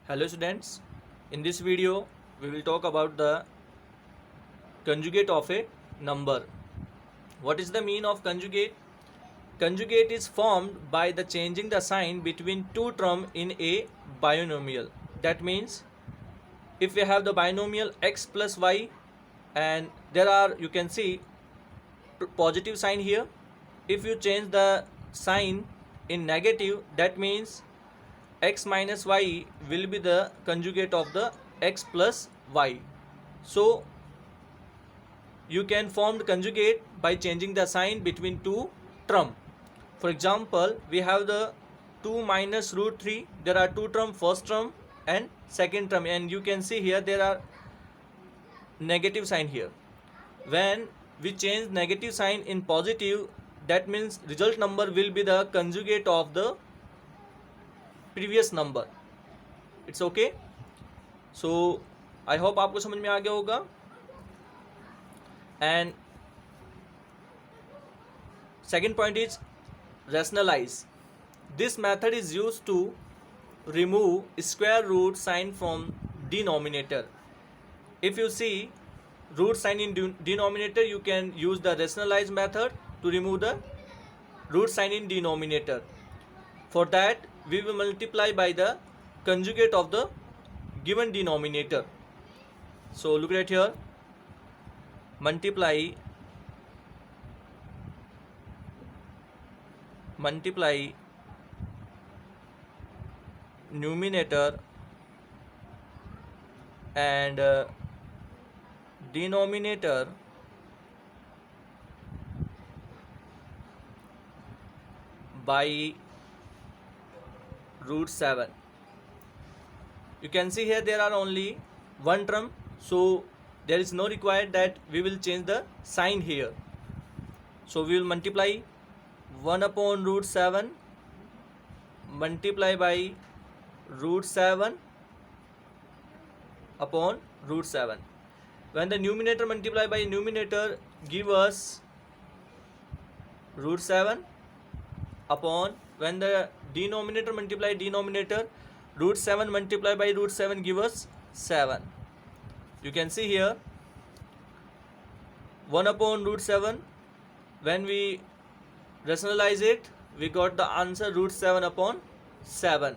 Hello students, in this video we will talk about the conjugate of a number. What is the mean of conjugate? Conjugate is formed by the changing the sign between two terms in a binomial. That means if we have the binomial x plus y and there are, you can see, positive sign here. If you change the sign in negative, that means x minus y will be the conjugate of the x plus y. So you can form the conjugate by changing the sign between two term. For example, we have the 2 minus root 3. There are two term, first term and second term, and you can see here there are negative sign here. When we change negative sign in positive, that means result number will be the conjugate of the previous number. It's okay. So I hope आपको समझ में आ गया होगा. And second point is rationalize. This method is used to remove square root sign from denominator. If you see root sign in denominator, you can use the rationalize method to remove the root sign in denominator. For that, we will multiply by the conjugate of the given denominator. So look at here, multiply numerator and denominator by root 7. You can see here there are only one term, so there is no required that we will change the sign here. So we will multiply 1 upon root 7 multiply by root 7 upon root 7. When the numerator multiply by numerator, give us root 7 upon, when the denominator multiply denominator, root 7 multiply by root 7 give us 7. You can see here 1 upon root 7, when we rationalize it, we got the answer root 7 upon 7.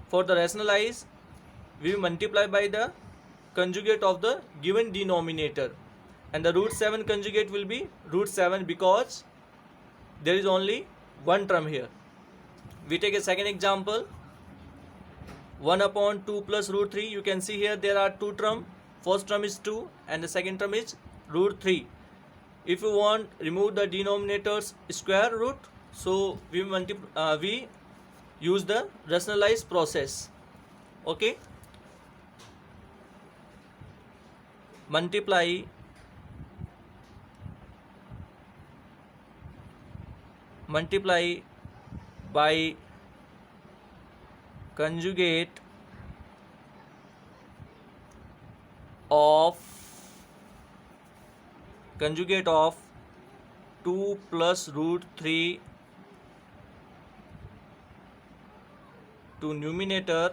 For the rationalize, we multiply by the conjugate of the given denominator, and the root 7 conjugate will be root 7 because there is only one term here. We take a second example, 1 upon 2 plus root 3. You can see here there are two term, first term is 2 and the second term is root 3. If you want remove the denominator's square root, so we use the rationalize process. Okay, multiply by conjugate of 2 plus root 3 to numerator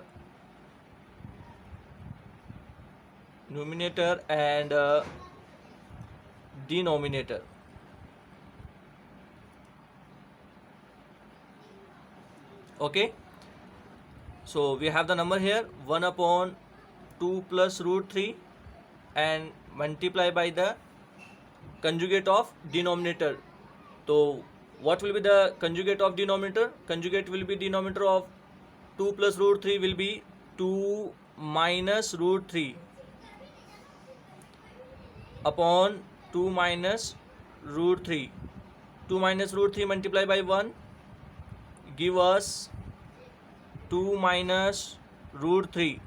and denominator. Okay, so we have the number here 1 upon 2 plus root 3 and multiply by the conjugate of denominator. So what will be the conjugate of denominator? Conjugate will be denominator of 2 plus root 3 will be 2 minus root 3 upon 2 minus root 3. 2 minus root 3 multiply by 1 give us 2 minus root 3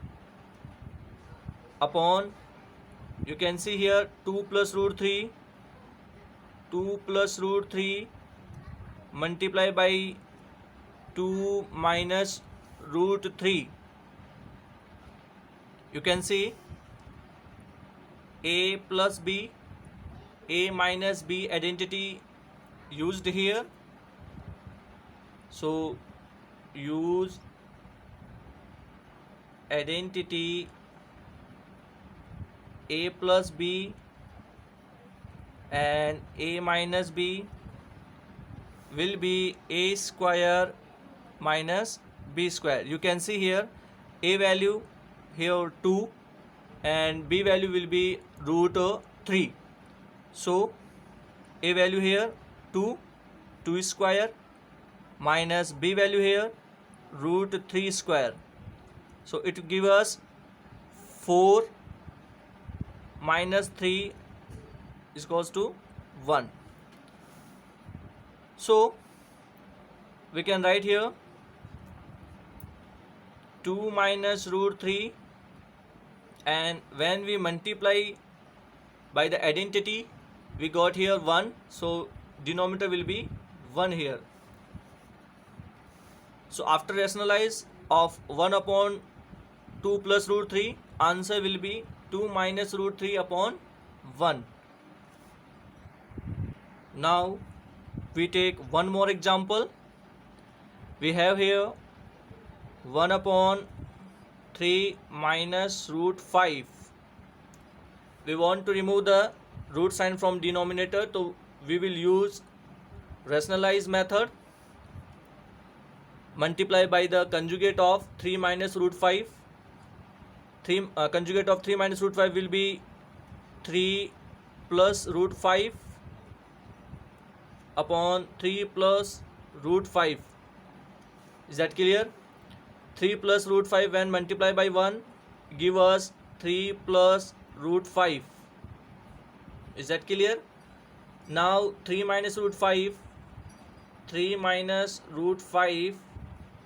upon, you can see here 2 plus root 3 multiply by 2 minus root 3. You can see a plus b, a minus b identity used here. So use identity a plus b and a minus b will be a square minus b square. You can see here a value here 2 and b value will be root 3. So a value here 2 square minus b value here root 3 square. So it will give us 4 minus 3 is equals to 1. So we can write here 2 minus root 3, and when we multiply by the identity we got here 1, so denominator will be 1 here. So after rationalize of 1 upon 2 plus root 3, answer will be 2 minus root 3 upon 1. Now we take one more example. We have here 1 upon 3 minus root 5. We want to remove the root sign from denominator, so we will use rationalize method. Multiply by the conjugate of 3 minus root 5. Conjugate of 3 minus root 5 will be 3 plus root 5 upon 3 plus root 5. Is that clear? 3 plus root 5 when multiplied by 1 give us 3 plus root 5. Is that clear? Now 3 minus root 5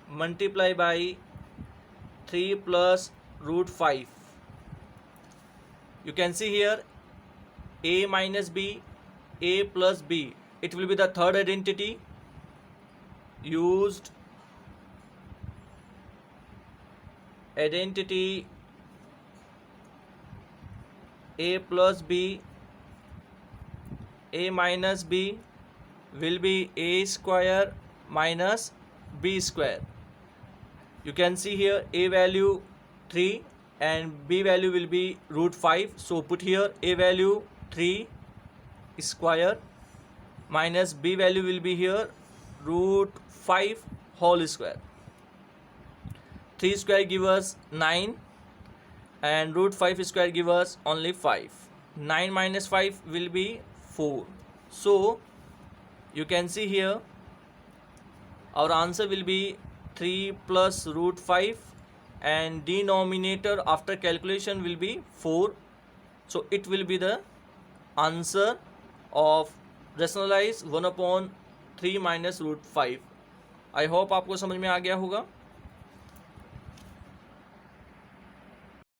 multiply by 3 plus root 5. You can see here a minus b, a plus b. It will be the third identity used. Identity a plus b, a minus b will be a square minus b square. You can see here a value 3 and b value will be root 5. So put here a value 3 square minus b value will be here root 5 whole square. 3 square give us 9 and root 5 square give us only 5. 9 minus 5 will be 4. So you can see here our answer will be 3 plus root 5 and denominator after calculation will be 4. So it will be the answer of rationalize 1 upon 3 minus root 5. I hope आपको समझ में आ गया होगा.